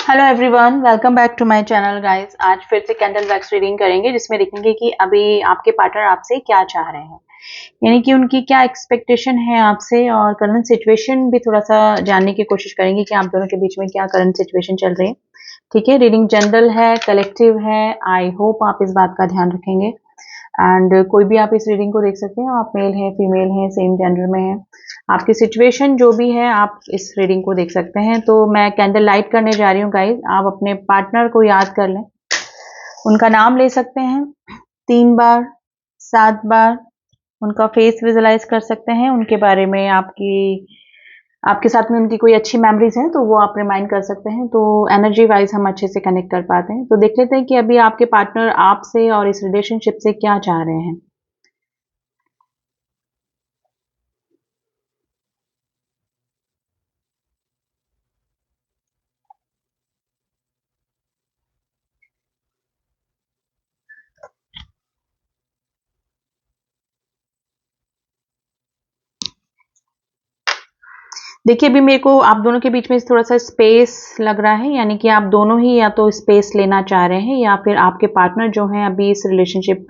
Hello everyone, welcome back to my channel guys. आज फिर से कैंडल वैक्स रीडिंग करेंगे जिसमें देखेंगे कि अभी आपके पार्टनर आपसे क्या चाह रहे हैं, यानी कि उनकी क्या एक्सपेक्टेशन है आपसे, और करंट सिचुएशन भी थोड़ा सा जानने की कोशिश करेंगे कि आप दोनों के बीच में क्या करंट सिचुएशन चल रही है। ठीक है, रीडिंग जनरल है, कलेक्टिव है। आई होप आप इस बात का ध्यान रखेंगे। एंड कोई भी आप इस रीडिंग को देख सकते हैं, आप मेल हैं, फीमेल हैं, सेम जेंडर में हैं, आपकी सिचुएशन जो भी है आप इस रीडिंग को देख सकते हैं। तो मैं कैंडल लाइट करने जा रही हूँ गाइज। आप अपने पार्टनर को याद कर लें, उनका नाम ले सकते हैं 3 बार, 7 बार, उनका फेस विजुलाइज कर सकते हैं, उनके बारे में आपके साथ में उनकी कोई अच्छी मेमोरीज हैं तो वो आप रिमाइंड कर सकते हैं, तो एनर्जी वाइज हम अच्छे से कनेक्ट कर पाते हैं। तो देख लेते हैं कि अभी आपके पार्टनर आपसे और इस रिलेशनशिप से क्या चाह रहे हैं। देखिए, अभी मेरे को आप दोनों के बीच में थोड़ा सा स्पेस लग रहा है, यानी कि आप दोनों ही या तो स्पेस लेना चाह रहे हैं या फिर आपके पार्टनर जो हैं अभी इस रिलेशनशिप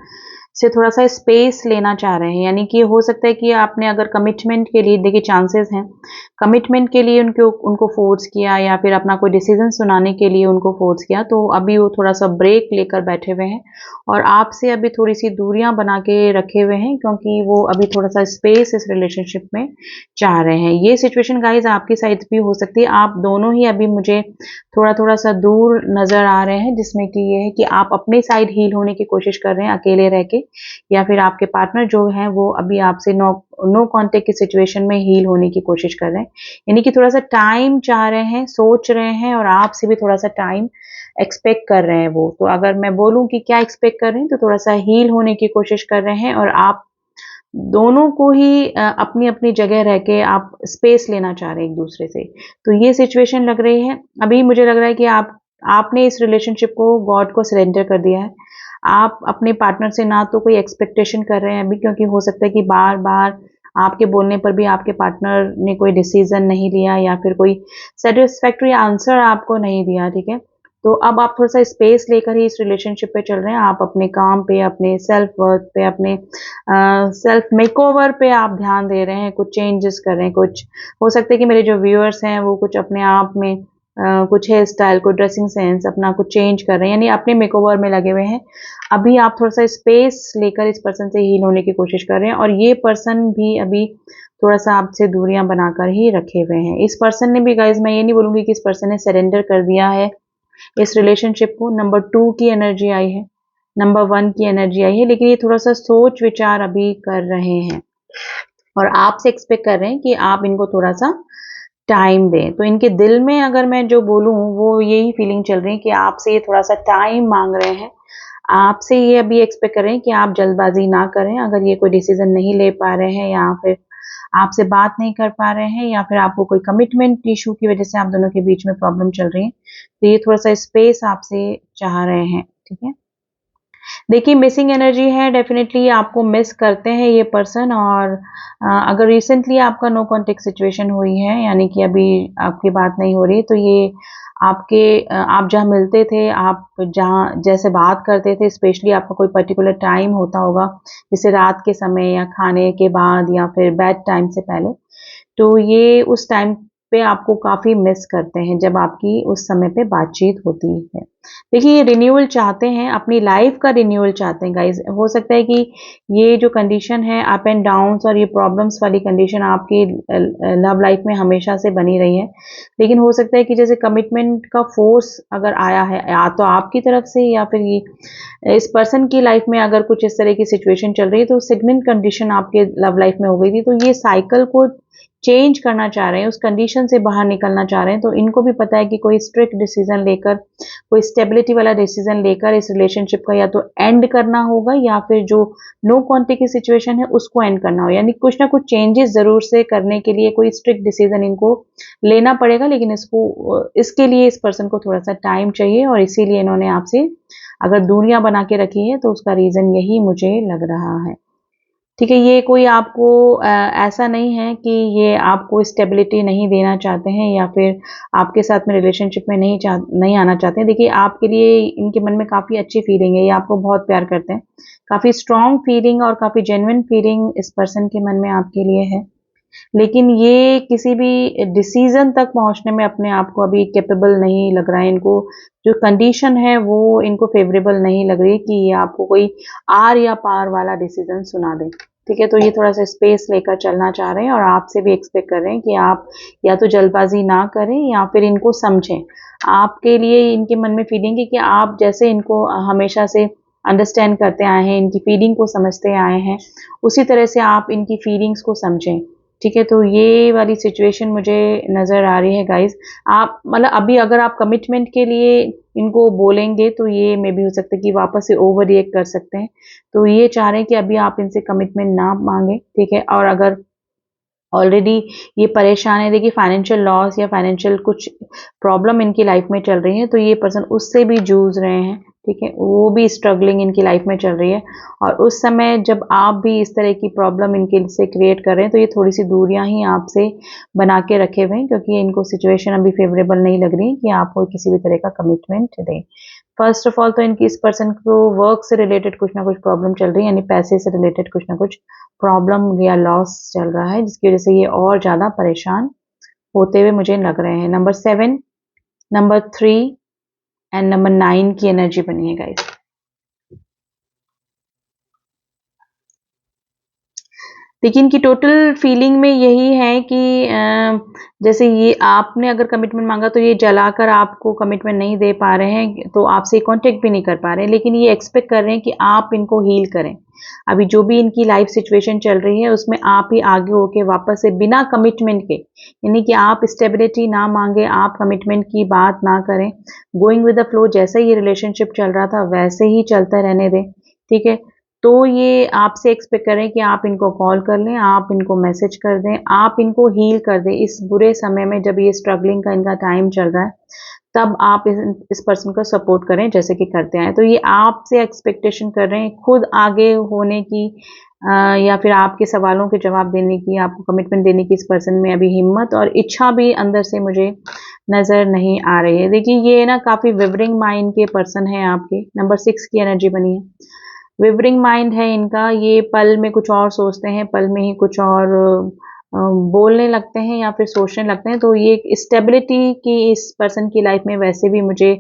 से थोड़ा सा स्पेस लेना चाह रहे हैं। यानी कि हो सकता है कि आपने अगर कमिटमेंट के लिए, देखिए चांसेस हैं, कमिटमेंट के लिए उनको फोर्स किया या फिर अपना कोई डिसीजन सुनाने के लिए उनको फोर्स किया, तो अभी वो थोड़ा सा ब्रेक लेकर बैठे हुए हैं और आपसे अभी थोड़ी सी दूरियां बना के रखे हुए हैं, क्योंकि वो अभी थोड़ा सा स्पेस इस रिलेशनशिप में चाह रहे हैं। ये सिचुएशन गाइज आपकी साइड भी हो सकती है। आप दोनों ही अभी मुझे थोड़ा थोड़ा सा दूर नजर आ रहे हैं, जिसमें कि ये है कि आप अपने साइड हील होने की कोशिश कर रहे हैं अकेले रह के, या फिर आपके पार्टनर जो है वो अभी आपसे नो नो कांटेक्ट की सिचुएशन में हील होने की कोशिश कर रहे हैं। यानी कि थोड़ा सा टाइम चाह रहे हैं, सोच रहे हैं, और आपसे भी थोड़ा सा टाइम एक्सपेक्ट कर रहे हैं वो। तो अगर मैं बोलूं कि क्या एक्सपेक्ट कर रहे हैं, तो थोड़ा सा हील होने की कोशिश कर रहे हैं, और आप दोनों को ही अपनी अपनी जगह रह के आप स्पेस लेना चाह रहे हैं एक दूसरे से। तो ये सिचुएशन लग रही है। अभी मुझे लग रहा है कि आपने इस रिलेशनशिप को गॉड को सरेंडर कर दिया है। आप अपने पार्टनर से ना तो कोई एक्सपेक्टेशन कर रहे हैं अभी, क्योंकि हो सकता है कि बार बार आपके बोलने पर भी आपके पार्टनर ने कोई डिसीजन नहीं लिया या फिर कोई सेटिस्फैक्ट्री आंसर आपको नहीं दिया। ठीक है, तो अब आप थोड़ा सा स्पेस लेकर ही इस रिलेशनशिप पे चल रहे हैं। आप अपने काम पे, अपने सेल्फ वर्थ पे, अपने सेल्फ मेकओवर पे आप ध्यान दे रहे हैं, कुछ चेंजेस कर रहे हैं। कुछ हो सकता है कि मेरे जो व्यूअर्स हैं वो कुछ अपने आप में कुछ हेयर स्टाइल, कुछ ड्रेसिंग सेंस अपना कुछ चेंज कर रहे हैं, यानी अपने मेकओवर में लगे हुए हैं। अभी आप थोड़ा सा स्पेस लेकर इस पर्सन से हील होने की कोशिश कर रहे हैं, और ये पर्सन भी अभी थोड़ा सा आपसे दूरियां बनाकर ही रखे हुए हैं। इस पर्सन ने भी गाइज, मैं ये नहीं बोलूंगी कि इस पर्सन ने सरेंडर कर दिया है इस रिलेशनशिप को। नंबर 2 की एनर्जी आई है, नंबर 1 की एनर्जी आई है, लेकिन ये थोड़ा सा सोच विचार अभी कर रहे हैं और आपसे एक्सपेक्ट कर रहे हैं कि आप इनको थोड़ा सा टाइम दें। तो इनके दिल में अगर मैं जो बोलूं, वो यही फीलिंग चल रही है कि आपसे ये थोड़ा सा टाइम मांग रहे हैं। आपसे ये अभी एक्सपेक्ट कर रहे हैं कि आप जल्दबाजी ना करें, अगर ये कोई डिसीजन नहीं ले पा रहे हैं या फिर आपसे बात नहीं कर पा रहे हैं या फिर आपको कोई कमिटमेंट इशू की वजह से आप दोनों के बीच में प्रॉब्लम चल रही है, तो ये थोड़ा सा स्पेस आपसे चाह रहे हैं। ठीक है, देखिए मिसिंग एनर्जी है, डेफिनेटली आपको मिस करते हैं ये पर्सन। और अगर रिसेंटली आपका नो कॉन्टेक्ट सिचुएशन हुई है, यानी कि अभी आपकी बात नहीं हो रही, तो ये आप जहाँ मिलते थे, आप जहाँ जैसे बात करते थे, स्पेशली आपका कोई पर्टिकुलर टाइम होता होगा, जैसे रात के समय या खाने के बाद या फिर बेड टाइम से पहले, तो ये उस टाइम पे आपको काफ़ी मिस करते हैं जब आपकी उस समय पे बातचीत होती है। देखिए, ये रिन्यूअल चाहते हैं, अपनी लाइफ का रिन्यूअल चाहते हैं गाइज। हो सकता है कि ये जो कंडीशन है, अप एंड डाउन्स और ये प्रॉब्लम्स वाली कंडीशन आपकी लव लाइफ में हमेशा से बनी रही है, लेकिन हो सकता है कि जैसे कमिटमेंट का फोर्स अगर आया है, या तो आपकी तरफ से या फिर ये इस पर्सन की लाइफ में अगर कुछ इस तरह की सिचुएशन चल रही है, तो सिग्नेंट कंडीशन आपके लव लाइफ में हो गई थी, तो ये साइकिल को चेंज करना चाह रहे हैं, उस कंडीशन से बाहर निकलना चाह रहे हैं। तो इनको भी पता है कि कोई स्ट्रिक्ट डिसीजन लेकर, कोई स्टेबिलिटी वाला डिसीजन लेकर इस रिलेशनशिप का या तो एंड करना होगा या फिर जो नो कॉन्टेक्ट की सिचुएशन है उसको एंड करना हो, यानी कुछ ना कुछ चेंजेस जरूर से करने के लिए कोई स्ट्रिक्ट डिसीजन इनको लेना पड़ेगा। लेकिन इसके लिए इस पर्सन को थोड़ा सा टाइम चाहिए, और इसीलिए इन्होंने आपसे अगर दूरियां बना के रखी है, तो उसका रीजन यही मुझे लग रहा है। ठीक है, ये कोई आपको ऐसा नहीं है कि ये आपको स्टेबिलिटी नहीं देना चाहते हैं या फिर आपके साथ में रिलेशनशिप में नहीं आना चाहते हैं। देखिए, आपके लिए इनके मन में काफ़ी अच्छी फीलिंग है, ये आपको बहुत प्यार करते हैं। काफ़ी स्ट्रॉन्ग फीलिंग और काफ़ी जेन्युइन फीलिंग इस पर्सन के मन में आपके लिए है। लेकिन ये किसी भी डिसीजन तक पहुंचने में अपने आप को अभी कैपेबल नहीं लग रहा है इनको। जो कंडीशन है वो इनको फेवरेबल नहीं लग रही कि ये आपको कोई आर या पार वाला डिसीजन सुना दे। ठीक है, तो ये थोड़ा सा स्पेस लेकर चलना चाह रहे हैं और आपसे भी एक्सपेक्ट कर रहे हैं कि आप या तो जल्दबाजी ना करें या फिर इनको समझें। आपके लिए इनके मन में फीलिंग है कि आप जैसे इनको हमेशा से अंडरस्टैंड करते आए हैं, इनकी फीलिंग को समझते आए हैं, उसी तरह से आप इनकी फीलिंग्स को समझें। ठीक है, तो ये वाली सिचुएशन मुझे नज़र आ रही है गाइस। आप मतलब अभी अगर आप कमिटमेंट के लिए इनको बोलेंगे तो ये मे बी हो सकता है कि वापस से ओवर रिएक्ट कर सकते हैं। तो ये चाह रहे हैं कि अभी आप इनसे कमिटमेंट ना मांगे। ठीक है, और अगर ऑलरेडी ये परेशान है, देखिए फाइनेंशियल लॉस या फाइनेंशियल कुछ प्रॉब्लम इनकी लाइफ में चल रही है, तो ये पर्सन उससे भी जूझ रहे हैं। ठीक है, वो भी स्ट्रगलिंग इनकी लाइफ में चल रही है और उस समय जब आप भी इस तरह की प्रॉब्लम इनके से क्रिएट कर रहे हैं तो ये थोड़ी सी दूरियां ही आपसे बना के रखे हुए हैं, क्योंकि इनको सिचुएशन अभी फेवरेबल नहीं लग रही कि आपको किसी भी तरह का कमिटमेंट दें। फर्स्ट ऑफ ऑल तो इनकी इस पर्सन को वर्क से रिलेटेड कुछ ना कुछ प्रॉब्लम चल रही है, यानी पैसे से रिलेटेड कुछ ना कुछ प्रॉब्लम या लॉस चल रहा है, जिसकी वजह से ये और ज़्यादा परेशान होते हुए मुझे लग रहे हैं। नंबर 7, नंबर 3 एंड नंबर 9 की एनर्जी बनी है गाइस। देखिए, इनकी टोटल फीलिंग में यही है कि जैसे ये आपने अगर कमिटमेंट मांगा तो ये जलाकर आपको कमिटमेंट नहीं दे पा रहे हैं, तो आपसे कांटेक्ट भी नहीं कर पा रहे हैं, लेकिन ये एक्सपेक्ट कर रहे हैं कि आप इनको हील करें। अभी जो भी इनकी लाइफ सिचुएशन चल रही है उसमें आप ही आगे होके वापस से बिना कमिटमेंट के, यानी कि आप स्टेबिलिटी ना मांगे, आप कमिटमेंट की बात ना करें, गोइंग विद द फ्लो, जैसे ये रिलेशनशिप चल रहा था वैसे ही चलता रहने दें। ठीक है, तो ये आपसे एक्सपेक्ट करें कि आप इनको कॉल कर लें, आप इनको मैसेज कर दें, आप इनको हील कर दें इस बुरे समय में जब ये स्ट्रगलिंग का इनका टाइम चल रहा है, तब आप इस पर्सन को सपोर्ट करें जैसे कि करते हैं। तो ये आपसे एक्सपेक्टेशन कर रहे हैं खुद आगे होने की, या फिर आपके सवालों के जवाब देने की, आपको कमिटमेंट देने की इस पर्सन में अभी हिम्मत और इच्छा भी अंदर से मुझे नज़र नहीं आ रही है। देखिए, ये ना काफ़ी विवरिंग माइंड के पर्सन है आपके। नंबर 6 की एनर्जी बनी है। विवरिंग माइंड है इनका, ये पल में कुछ और सोचते हैं, पल में ही कुछ और बोलने लगते हैं या फिर सोचने लगते हैं। तो ये स्टेबिलिटी की इस पर्सन की लाइफ में वैसे भी मुझे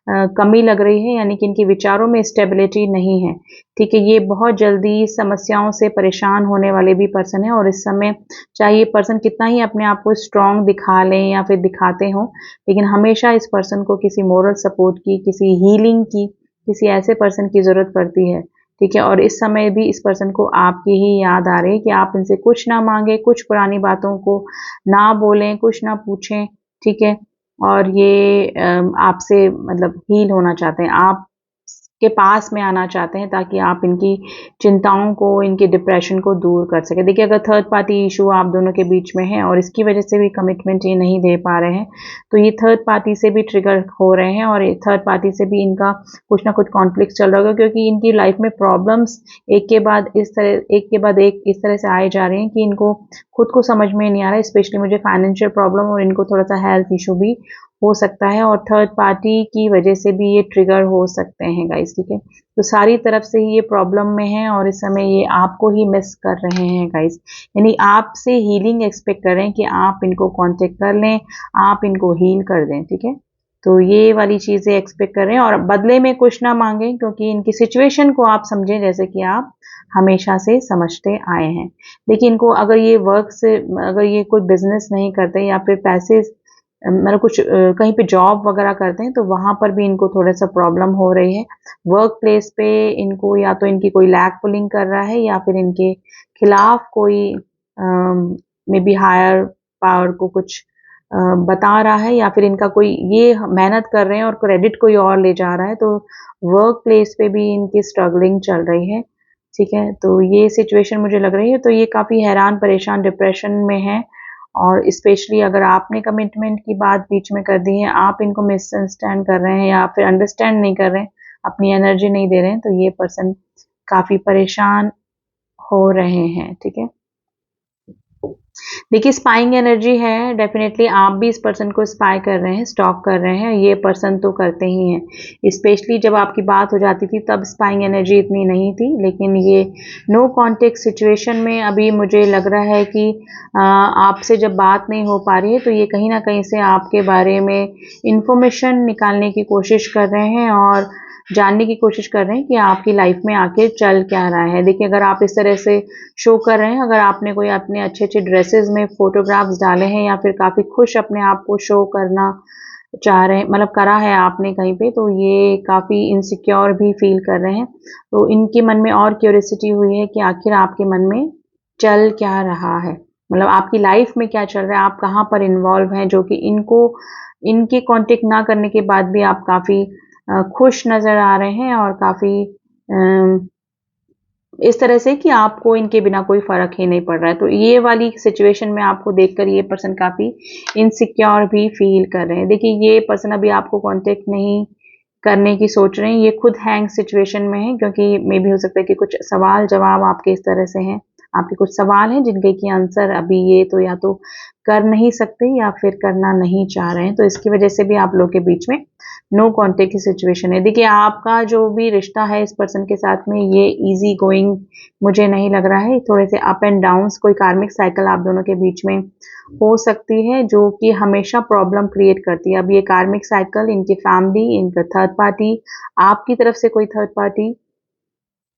कमी लग रही है, यानी कि इनके विचारों में स्टेबिलिटी नहीं है। ठीक है, ये बहुत जल्दी समस्याओं से परेशान होने वाले भी पर्सन है और इस समय चाहे ये पर्सन कितना ही अपने आप को स्ट्रांग दिखा लें या फिर दिखाते हों, लेकिन हमेशा इस पर्सन को किसी मोरल सपोर्ट की, किसी हीलिंग की, किसी ऐसे पर्सन की ज़रूरत पड़ती है। ठीक है, और इस समय भी इस पर्सन को आपकी ही याद आ रही है कि आप इनसे कुछ ना मांगे, कुछ पुरानी बातों को ना बोलें, कुछ ना पूछें। ठीक है, और ये आपसे मतलब हील होना चाहते हैं, आप के पास में आना चाहते हैं ताकि आप इनकी चिंताओं को, इनके डिप्रेशन को दूर कर सकें। देखिए, अगर थर्ड पार्टी इशू आप दोनों के बीच में है और इसकी वजह से भी कमिटमेंट ये नहीं दे पा रहे हैं, तो ये थर्ड पार्टी से भी ट्रिगर हो रहे हैं और थर्ड पार्टी से भी इनका कुछ ना कुछ कॉन्फ्लिक्ट चल रहा होगा, क्योंकि इनकी लाइफ में प्रॉब्लम्स एक के बाद एक इस तरह से आए जा रहे हैं कि इनको खुद को समझ में नहीं आ रहा है। स्पेशली मुझे फाइनेंशियल प्रॉब्लम और इनको थोड़ा सा हेल्थ इशू भी हो सकता है और थर्ड पार्टी की वजह से भी ये ट्रिगर हो सकते हैं गाइस। ठीक है, तो सारी तरफ से ही ये प्रॉब्लम में है और इस समय ये आपको ही मिस कर रहे हैं गाइस, यानी आपसे हीलिंग एक्सपेक्ट कर रहे हैं कि आप इनको कांटेक्ट कर लें, आप इनको हील कर दें। ठीक है, तो ये वाली चीज़ें एक्सपेक्ट कर रहे हैं और बदले में कुछ ना मांगें, क्योंकि इनकी सिचुएशन को आप समझें जैसे कि आप हमेशा से समझते आए हैं। देखिए, इनको अगर ये वर्क से, अगर ये कोई बिजनेस नहीं करते या फिर पैसे मतलब कुछ कहीं पे जॉब वगैरह करते हैं तो वहाँ पर भी इनको थोड़ा सा प्रॉब्लम हो रही है। वर्क प्लेस पे इनको या तो इनकी कोई लैग पुलिंग कर रहा है या फिर इनके खिलाफ कोई मे बी हायर पावर को कुछ बता रहा है या फिर इनका कोई, ये मेहनत कर रहे हैं और क्रेडिट कोई और ले जा रहा है, तो वर्क प्लेस पे भी इनकी स्ट्रगलिंग चल रही है। ठीक है, तो ये सिचुएशन मुझे लग रही है, तो ये काफ़ी हैरान परेशान डिप्रेशन में है और स्पेशली अगर आपने कमिटमेंट की बात बीच में कर दी है, आप इनको मिसअंडरस्टैंड कर रहे हैं या फिर अंडरस्टैंड नहीं कर रहे हैं, अपनी एनर्जी नहीं दे रहे हैं, तो ये पर्सन काफ़ी परेशान हो रहे हैं, ठीक है। देखिए स्पाइंग एनर्जी है, डेफिनेटली आप भी इस पर्सन को स्पाई कर रहे हैं, स्टॉक कर रहे हैं, ये पर्सन तो करते ही हैं। स्पेशली जब आपकी बात हो जाती थी तब स्पाइंग एनर्जी इतनी नहीं थी, लेकिन ये नो कांटेक्ट सिचुएशन में अभी मुझे लग रहा है कि आपसे जब बात नहीं हो पा रही है तो ये कहीं ना कहीं से आपके बारे में इंफॉर्मेशन निकालने की कोशिश कर रहे हैं और जानने की कोशिश कर रहे हैं कि आपकी लाइफ में आखिर चल क्या रहा है। देखिए अगर आप इस तरह से शो कर रहे हैं, अगर आपने कोई अपने अच्छे अच्छे ड्रेसेस में फोटोग्राफ्स डाले हैं या फिर काफ़ी खुश अपने आप को शो करना चाह रहे हैं, मतलब करा है आपने कहीं पे, तो ये काफ़ी इनसिक्योर भी फील कर रहे हैं। तो इनके मन में और क्यूरियोसिटी हुई है कि आखिर आपके मन में चल क्या रहा है, मतलब आपकी लाइफ में क्या चल रहा है, आप कहाँ पर इन्वॉल्व हैं, जो कि इनको इनके कांटेक्ट ना करने के बाद भी आप काफ़ी खुश नज़र आ रहे हैं और काफ़ी इस तरह से कि आपको इनके बिना कोई फ़र्क ही नहीं पड़ रहा है। तो ये वाली सिचुएशन में आपको देखकर ये पर्सन काफ़ी इनसिक्योर भी फ़ील कर रहे हैं। देखिए ये पर्सन अभी आपको कांटेक्ट नहीं करने की सोच रहे हैं, ये खुद हैंग सिचुएशन में है, क्योंकि मे भी हो सकता है कि कुछ सवाल जवाब आपके इस तरह से हैं, आपके कुछ सवाल हैं जिनके की आंसर अभी ये तो या तो कर नहीं सकते या फिर करना नहीं चाह रहे हैं, तो इसकी वजह से भी आप लोग के बीच में नो कांटेक्ट की सिचुएशन है। देखिए आपका जो भी रिश्ता है इस पर्सन के साथ में ये इजी गोइंग मुझे नहीं लग रहा है, थोड़े से अप एंड डाउन्स, कोई कार्मिक साइकिल आप दोनों के बीच में हो सकती है जो कि हमेशा प्रॉब्लम क्रिएट करती है। अब ये कार्मिक साइकिल इनकी फैमिली, इनका थर्ड पार्टी, आपकी तरफ से कोई थर्ड पार्टी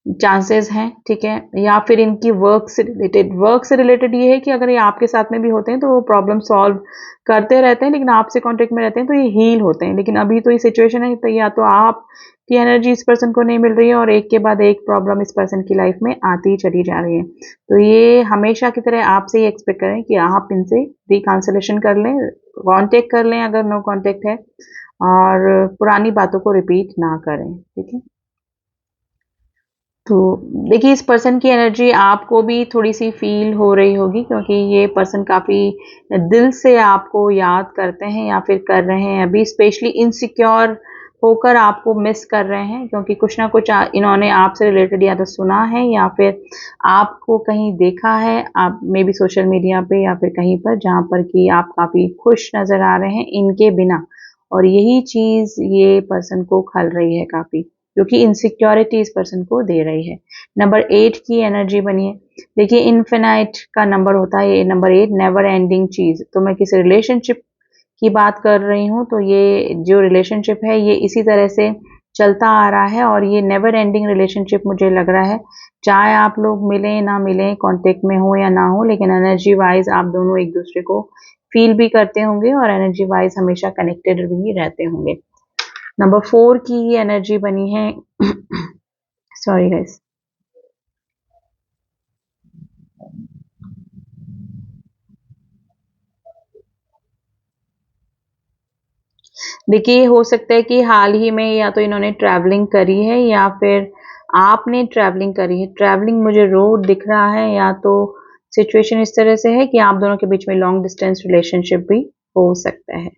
चांसेस हैं, ठीक है, या फिर इनकी वर्क से रिलेटेड ये है कि अगर ये आपके साथ में भी होते हैं तो वो प्रॉब्लम सॉल्व करते रहते हैं, लेकिन आपसे कांटेक्ट में रहते हैं तो ये हील होते हैं। लेकिन अभी तो ये सिचुएशन है तो या तो आप की एनर्जी इस पर्सन को नहीं मिल रही है और एक के बाद एक प्रॉब्लम इस पर्सन की लाइफ में आती चली जा रही है। तो ये हमेशा की तरह आपसे ही एक्सपेक्ट करें कि आप इनसे रिकांसलेशन कर लें, कॉन्टेक्ट कर लें अगर नो कॉन्टेक्ट है, और पुरानी बातों को रिपीट ना करें, ठीक है। तो देखिए इस पर्सन की एनर्जी आपको भी थोड़ी-सी फ़ील हो रही होगी, क्योंकि ये पर्सन काफ़ी दिल से आपको याद करते हैं या फिर कर रहे हैं अभी, स्पेशली इनसिक्योर होकर आपको मिस कर रहे हैं, क्योंकि कुछ ना कुछ इन्होंने आपसे रिलेटेड या तो सुना है या फिर आपको कहीं देखा है, आप मे बी सोशल मीडिया पे या फिर कहीं पर, जहाँ पर कि आप काफ़ी खुश नज़र आ रहे हैं इनके बिना, और यही चीज़ ये पर्सन को खल रही है काफ़ी, जो कि इनसिक्योरिटी इस पर्सन को दे रही है। नंबर 8 की एनर्जी बनी है। देखिए इन्फिनाइट का नंबर होता है ये नंबर 8, नेवर एंडिंग चीज़। तो मैं किसी रिलेशनशिप की बात कर रही हूँ, तो ये जो रिलेशनशिप है ये इसी तरह से चलता आ रहा है और ये नेवर एंडिंग रिलेशनशिप मुझे लग रहा है। चाहे आप लोग मिलें ना मिलें, कांटेक्ट में हो या ना हो, लेकिन एनर्जी वाइज आप दोनों एक दूसरे को फील भी करते होंगे और एनर्जी वाइज हमेशा कनेक्टेड भी रहते होंगे। नंबर 4 की एनर्जी बनी है सॉरी गाइस। देखिए हो सकता है कि हाल ही में या तो इन्होंने ट्रैवलिंग करी है या फिर आपने ट्रैवलिंग करी है। ट्रैवलिंग मुझे रोड दिख रहा है, या तो सिचुएशन इस तरह से है कि आप दोनों के बीच में लॉन्ग डिस्टेंस रिलेशनशिप भी हो सकता है।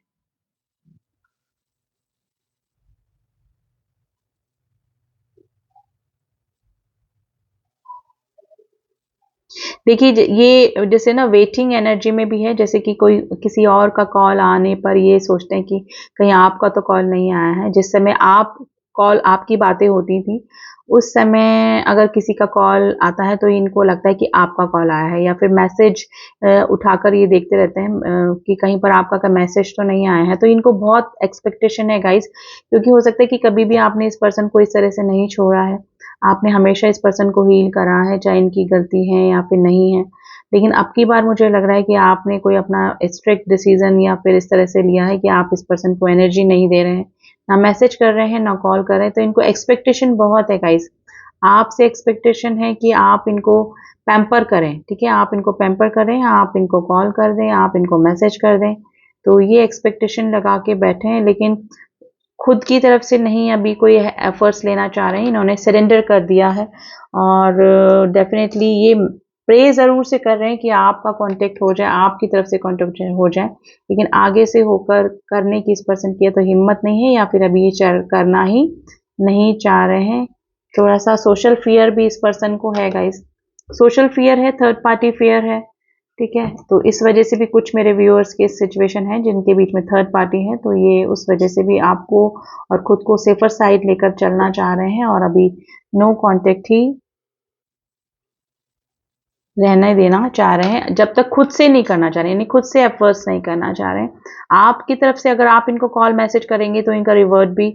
देखिए ये जैसे ना वेटिंग एनर्जी में भी है, जैसे कि कोई किसी और का कॉल आने पर ये सोचते हैं कि कहीं आपका तो कॉल नहीं आया है। जिस समय आप कॉल आपकी बातें होती थी उस समय अगर किसी का कॉल आता है तो इनको लगता है कि आपका कॉल आया है, या फिर मैसेज उठाकर ये देखते रहते हैं कि कहीं पर आपका का मैसेज तो नहीं आया है। तो इनको बहुत एक्सपेक्टेशन है गाइस, क्योंकि हो सकता है कि कभी भी आपने इस पर्सन को इस तरह से नहीं छोड़ा है, आपने हमेशा इस पर्सन को हील करा है, चाहे इनकी गलती है या फिर नहीं है। लेकिन अब की बार मुझे लग रहा है कि आपने कोई अपना स्ट्रिक्ट डिसीजन या फिर इस तरह से लिया है कि आप इस पर्सन को एनर्जी नहीं दे रहे हैं, ना मैसेज कर रहे हैं, ना कॉल कर रहे हैं। तो इनको एक्सपेक्टेशन बहुत है गाइस, आपसे एक्सपेक्टेशन है कि आप इनको पैम्पर करें, ठीक है? आप इनको पैम्पर करें, आप इनको कॉल कर दें, आप इनको मैसेज कर दें। तो ये एक्सपेक्टेशन लगा के बैठे हैं, लेकिन खुद की तरफ से नहीं अभी कोई एफर्ट्स लेना चाह रहे हैं, इन्होंने सरेंडर कर दिया है। और डेफिनेटली ये प्रे ज़रूर से कर रहे हैं कि आपका कांटेक्ट हो जाए, आपकी तरफ से कांटेक्ट हो जाए, लेकिन आगे से होकर करने की इस पर्सन की तो हिम्मत नहीं है, या फिर अभी ये करना ही नहीं चाह रहे हैं। थोड़ा सा सोशल फियर भी इस पर्सन को है गाइस, सोशल फियर है, थर्ड पार्टी फियर है, ठीक है। तो इस वजह से भी कुछ मेरे व्यूअर्स के सिचुएशन है जिनके बीच में थर्ड पार्टी है, तो ये उस वजह से भी आपको और खुद को सेफर साइड लेकर चलना चाह रहे हैं और अभी नो कांटेक्ट ही रहने देना चाह रहे हैं, जब तक खुद से नहीं करना चाह रहे, यानी खुद से एफर्ट्स नहीं करना चाह रहे हैं। आपकी तरफ से अगर आप इनको कॉल मैसेज करेंगे तो इनका रिवर्ट भी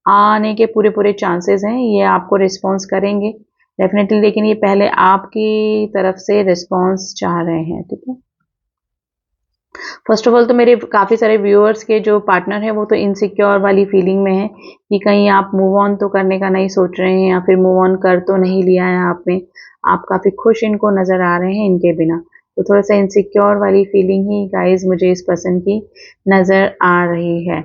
आने के पूरे पूरे चांसेस हैं, ये आपको रिस्पॉन्स करेंगे डेफिनेटली, लेकिन ये पहले आपकी तरफ से रिस्पॉन्स चाह रहे हैं, ठीक है। फर्स्ट ऑफ ऑल तो मेरे काफ़ी सारे व्यूअर्स के जो पार्टनर हैं वो तो इनसिक्योर वाली फीलिंग में है कि कहीं आप मूव ऑन तो करने का नहीं सोच रहे हैं या फिर मूव ऑन कर तो नहीं लिया है आपने, आप काफ़ी खुश इनको नज़र आ रहे हैं इनके बिना, तो थोड़ा सा इनसिक्योर वाली फीलिंग ही गाइज मुझे इस पर्सन की नज़र आ रही है।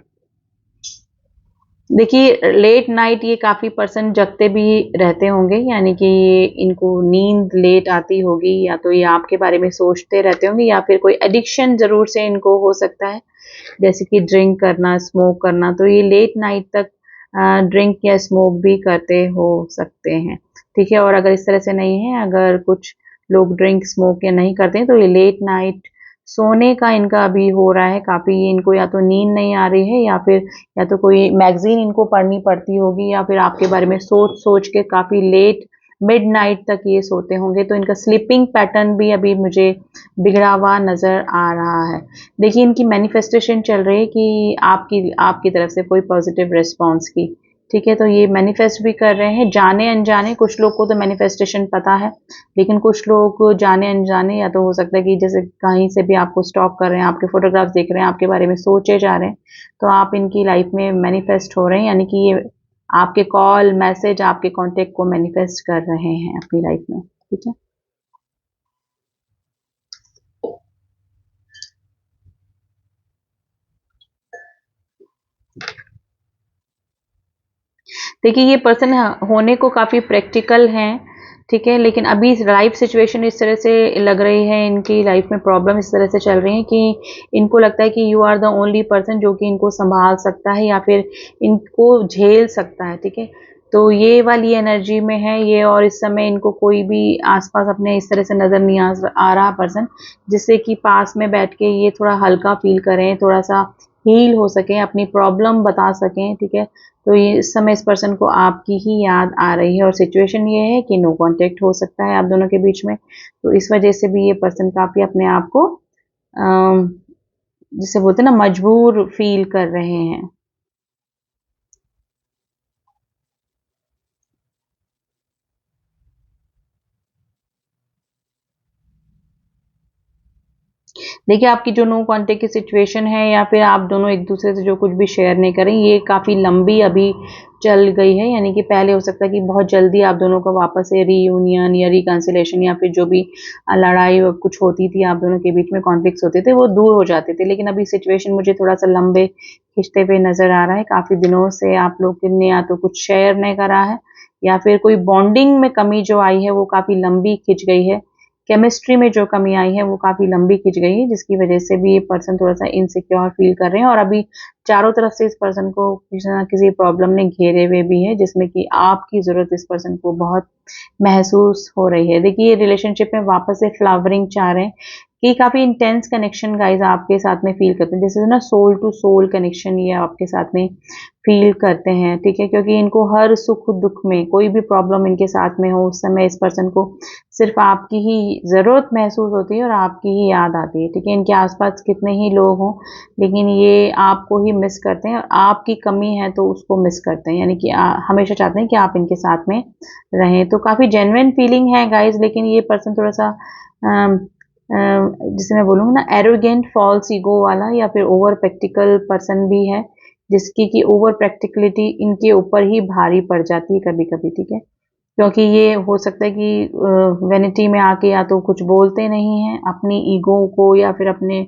देखिए लेट नाइट ये काफ़ी पर्सन जगते भी रहते होंगे, यानी कि ये इनको नींद लेट आती होगी, या तो ये आपके बारे में सोचते रहते होंगे या फिर कोई एडिक्शन ज़रूर से इनको हो सकता है, जैसे कि ड्रिंक करना, स्मोक करना, तो ये लेट नाइट तक ड्रिंक या स्मोक भी करते हो सकते हैं, ठीक है। और अगर इस तरह से नहीं है, अगर कुछ लोग ड्रिंक स्मोक या नहीं करते हैं तो ये लेट नाइट सोने का इनका अभी हो रहा है काफ़ी, इनको या तो नींद नहीं आ रही है या फिर या तो कोई मैगज़ीन इनको पढ़नी पड़ती होगी या फिर आपके बारे में सोच-सोच के काफ़ी लेट मिडनाइट तक ये सोते होंगे, तो इनका स्लीपिंग पैटर्न भी अभी मुझे बिगड़ा हुआ नज़र आ रहा है। देखिए इनकी मैनिफेस्टेशन चल रही है कि आपकी आपकी तरफ से कोई पॉजिटिव रिस्पॉन्स की, ठीक है। तो ये मैनिफेस्ट भी कर रहे हैं जाने अनजाने, कुछ लोग को तो मैनिफेस्टेशन पता है, लेकिन कुछ लोग जाने अनजाने, या तो हो सकता है कि जैसे कहीं से भी आपको स्टॉक कर रहे हैं, आपके फोटोग्राफ्स देख रहे हैं, आपके बारे में सोचे जा रहे हैं, तो आप इनकी लाइफ में मैनिफेस्ट हो रहे हैं, यानी कि ये आपके कॉल मैसेज आपके कांटेक्ट को मैनिफेस्ट कर रहे हैं अपनी लाइफ में, ठीक है। देखिए ये पर्सन होने को काफ़ी प्रैक्टिकल हैं, ठीक है, लेकिन अभी लाइफ सिचुएशन इस तरह से लग रही है, इनकी लाइफ में प्रॉब्लम इस तरह से चल रही है कि इनको लगता है कि you are the only person जो कि इनको संभाल सकता है या फिर इनको झेल सकता है, ठीक है। तो ये वाली एनर्जी में है ये, और इस समय इनको कोई भी आसपास अपने इस तरह से नज़र नहीं आ रहा पर्सन जिससे कि पास में बैठ के ये थोड़ा हल्का फील करें, थोड़ा सा हील हो सकें, अपनी प्रॉब्लम बता सकें, ठीक है। तो ये इस समय इस पर्सन को आपकी ही याद आ रही है और सिचुएशन ये है कि नो कांटेक्ट हो सकता है आप दोनों के बीच में, तो इस वजह से भी ये पर्सन काफ़ी अपने आप को जिसे बोलते हैं ना मजबूर फील कर रहे हैं। देखिए आपकी जो नो कांटेक्ट की सिचुएशन है या फिर आप दोनों एक दूसरे से जो कुछ भी शेयर नहीं करें, ये काफ़ी लंबी अभी चल गई है, यानी कि पहले हो सकता है कि बहुत जल्दी आप दोनों को वापस से रीयूनियन या रिकंसिलेशन या फिर जो भी लड़ाई कुछ होती थी आप दोनों के बीच में कॉन्फ्लिक्ट्स होते थे वो दूर हो जाते थे, लेकिन अभी सिचुएशन मुझे थोड़ा सा लंबे खिंचते हुए नज़र आ रहा है। काफ़ी दिनों से आप लोग ने या तो कुछ शेयर नहीं करा है या फिर कोई बॉन्डिंग में कमी जो आई है वो काफ़ी लंबी खिंच गई है, केमिस्ट्री में जो कमी आई है वो काफ़ी लंबी खिंच गई है, जिसकी वजह से भी ये पर्सन थोड़ा सा इनसिक्योर फील कर रहे हैं और अभी चारों तरफ से इस पर्सन को किसी ना किसी प्रॉब्लम ने घेरे हुए भी है, जिसमें कि आपकी ज़रूरत इस पर्सन को बहुत महसूस हो रही है। देखिए ये रिलेशनशिप में वापस से फ्लावरिंग चाह रहे हैं कि काफ़ी इंटेंस कनेक्शन गाइज आपके साथ में फील करते हैं, जैसे ना सोल टू सोल कनेक्शन ये आपके साथ में फील करते हैं, ठीक है। क्योंकि इनको हर सुख दुख में कोई भी प्रॉब्लम इनके साथ में हो उस समय इस पर्सन को सिर्फ आपकी ही ज़रूरत महसूस होती है और आपकी ही याद आती है, ठीक है। इनके आसपास कितने ही लोग हों लेकिन ये आपको ही मिस करते हैं और आपकी कमी है तो उसको मिस करते हैं, यानी कि हमेशा चाहते हैं कि आप इनके साथ में रहें। तो काफ़ी जेन्युइन फीलिंग है गाइज, लेकिन ये पर्सन थोड़ा सा जिसे मैं बोलूँगी ना एरोगेंट फॉल्स ईगो वाला या फिर ओवर प्रैक्टिकल पर्सन भी है, जिसकी कि ओवर प्रैक्टिकलिटी इनके ऊपर ही भारी पड़ जाती है कभी कभी, ठीक है। क्योंकि ये हो सकता है कि वैनिटी में आके या तो कुछ बोलते नहीं हैं अपनी ईगो को या फिर अपने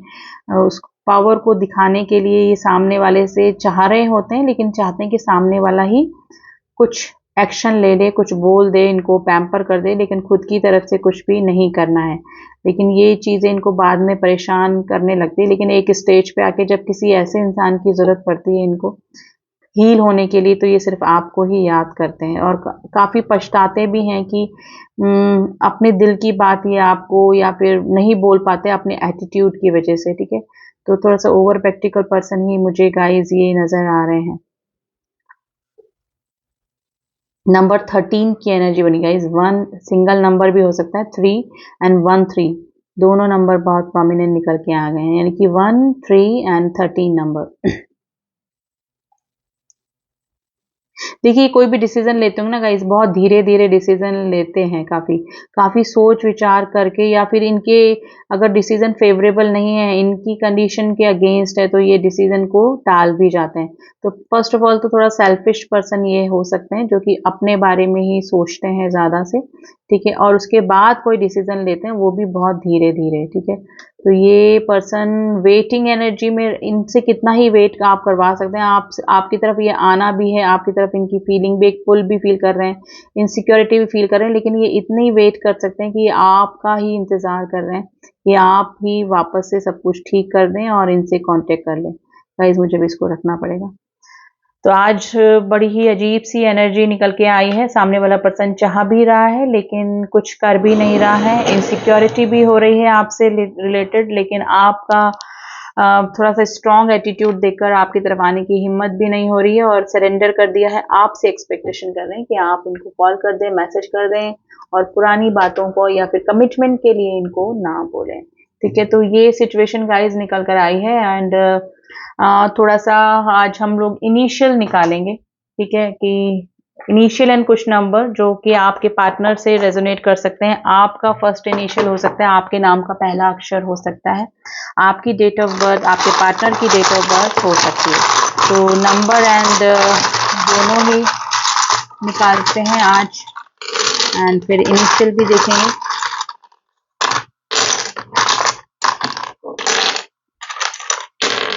उस पावर को दिखाने के लिए ये सामने वाले से चाह रहे होते हैं, लेकिन चाहते हैं कि सामने वाला ही कुछ एक्शन ले ले, कुछ बोल दे, इनको पैम्पर कर दे, लेकिन खुद की तरफ से कुछ भी नहीं करना है। लेकिन ये चीज़ें इनको बाद में परेशान करने लगती है, लेकिन एक स्टेज पे आके जब किसी ऐसे इंसान की ज़रूरत पड़ती है इनको हील होने के लिए तो ये सिर्फ आपको ही याद करते हैं, और काफ़ी पछताते भी हैं कि अपने दिल की बात ये आपको या फिर नहीं बोल पाते अपने एटीट्यूड की वजह से, ठीक है। तो थोड़ा सा ओवर प्रैक्टिकल पर्सन ही मुझे गाइस ये नज़र आ रहे हैं। नंबर 13 की एनर्जी बनी गाइस। 1 सिंगल नंबर भी हो सकता है, 3 एंड 1 3 दोनों नंबर बहुत प्रोमिनेंट निकल के आ गए हैं, यानी कि 1 3 एंड 13 नंबर। देखिए कोई भी डिसीजन लेते हो ना गाइस, बहुत धीरे धीरे डिसीजन लेते हैं, काफ़ी काफ़ी सोच विचार करके, या फिर इनके अगर डिसीजन फेवरेबल नहीं है, इनकी कंडीशन के अगेंस्ट है, तो ये डिसीजन को टाल भी जाते हैं। तो फर्स्ट ऑफ ऑल तो थोड़ा सेल्फिश पर्सन ये हो सकते हैं जो कि अपने बारे में ही सोचते हैं ज़्यादा से, ठीक है, और उसके बाद कोई डिसीजन लेते हैं वो भी बहुत धीरे धीरे, ठीक है। तो ये पर्सन वेटिंग एनर्जी में, इनसे कितना ही वेट आप करवा सकते हैं, आप आपकी तरफ ये आना भी है, आपकी तरफ इनकी फीलिंग भी, एक पुल भी फील कर रहे हैं, इनसिक्योरिटी भी फील कर रहे हैं, लेकिन ये इतने ही वेट कर सकते हैं कि आपका ही इंतज़ार कर रहे हैं कि आप ही वापस से सब कुछ ठीक कर दें और इनसे कांटेक्ट कर लें। गाइस मुझे भी इसको रखना पड़ेगा। तो आज बड़ी ही अजीब सी एनर्जी निकल के आई है। सामने वाला पर्सन चाह भी रहा है लेकिन कुछ कर भी नहीं रहा है। इनसिक्योरिटी भी हो रही है आपसे रिलेटेड, लेकिन आपका थोड़ा सा स्ट्रॉन्ग एटीट्यूड देखकर आपकी तरफ आने की हिम्मत भी नहीं हो रही है, और सरेंडर कर दिया है। आपसे एक्सपेक्टेशन कर रहे हैं कि आप इनको कॉल कर दें, मैसेज कर दें, और पुरानी बातों को या फिर कमिटमेंट के लिए इनको ना बोलें, ठीक है। तो ये सिचुएशन गाइज निकल कर आई है, एंड थोड़ा सा आज हम लोग इनिशियल निकालेंगे, ठीक है, कि इनिशियल एंड कुछ नंबर जो कि आपके पार्टनर से रेजोनेट कर सकते हैं। आपका फर्स्ट इनिशियल हो सकता है, आपके नाम का पहला अक्षर हो सकता है, आपकी डेट ऑफ बर्थ, आपके पार्टनर की डेट ऑफ बर्थ हो सकती है। तो नंबर एंड दोनों ही निकालते हैं आज, एंड फिर इनिशियल भी देखेंगे।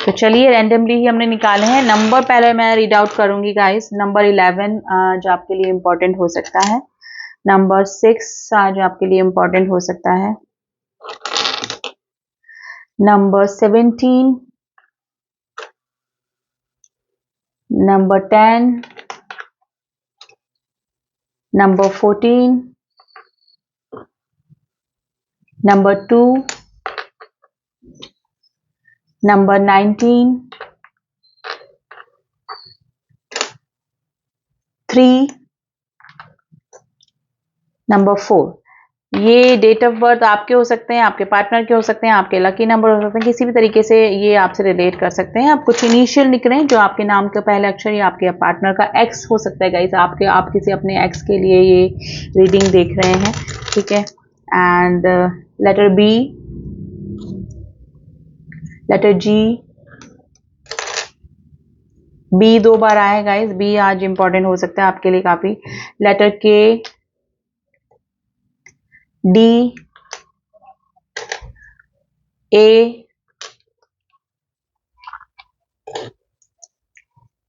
तो चलिए रैंडमली ही हमने निकाले हैं नंबर। पहले मैं रीड आउट करूंगी गाइस। नंबर 11 आज आपके लिए इंपॉर्टेंट हो सकता है। नंबर 6 आज आपके लिए इंपॉर्टेंट हो सकता है। Number 17, number 10, number 14, number 2, number 19, 3, number 4। ये डेट ऑफ बर्थ आपके हो सकते हैं, आपके पार्टनर के हो सकते हैं, आपके लकी नंबर हो सकते हैं, किसी भी तरीके से ये आपसे रिलेट कर सकते हैं। आप कुछ इनिशियल निकले जो आपके नाम के पहले अक्षर या आपके पार्टनर का एक्स हो सकता है गाइस। आप किसी अपने एक्स के लिए ये रीडिंग देख रहे हैं, ठीक है। And letter B, letter G, B 2 बार आया गाइस। बी आज इंपॉर्टेंट हो सकता है आपके लिए काफी। लेटर के, डी, ए,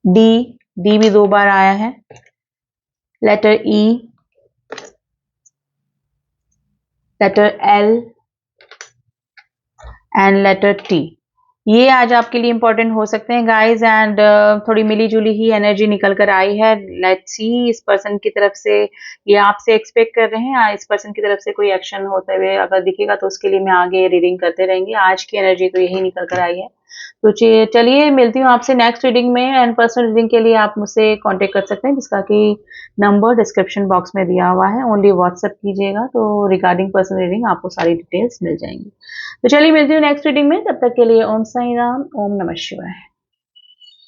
डी भी 2 बार आया है। Letter E, letter L and letter T. ये आज आपके लिए इंपॉर्टेंट हो सकते हैं गाइस, एंड थोड़ी मिली जुली ही एनर्जी निकल कर आई है। लेट्स सी इस पर्सन की तरफ से, ये आपसे एक्सपेक्ट कर रहे हैं, इस पर्सन की तरफ से कोई एक्शन होते हुए अगर दिखेगा तो उसके लिए मैं आगे रीडिंग करते रहेंगे। आज की एनर्जी तो यही निकल कर आई है। तो चलिए मिलती हूँ आपसे नेक्स्ट रीडिंग में, एंड पर्सनल रीडिंग के लिए आप मुझसे कांटेक्ट कर सकते हैं, जिसका कि नंबर डिस्क्रिप्शन बॉक्स में दिया हुआ है। ओनली व्हाट्सएप कीजिएगा तो रिगार्डिंग पर्सनल रीडिंग आपको सारी डिटेल्स मिल जाएंगी। तो चलिए मिलती हूँ नेक्स्ट रीडिंग में, तब तक के लिए ओम साई राम, ओम नमः शिवाय।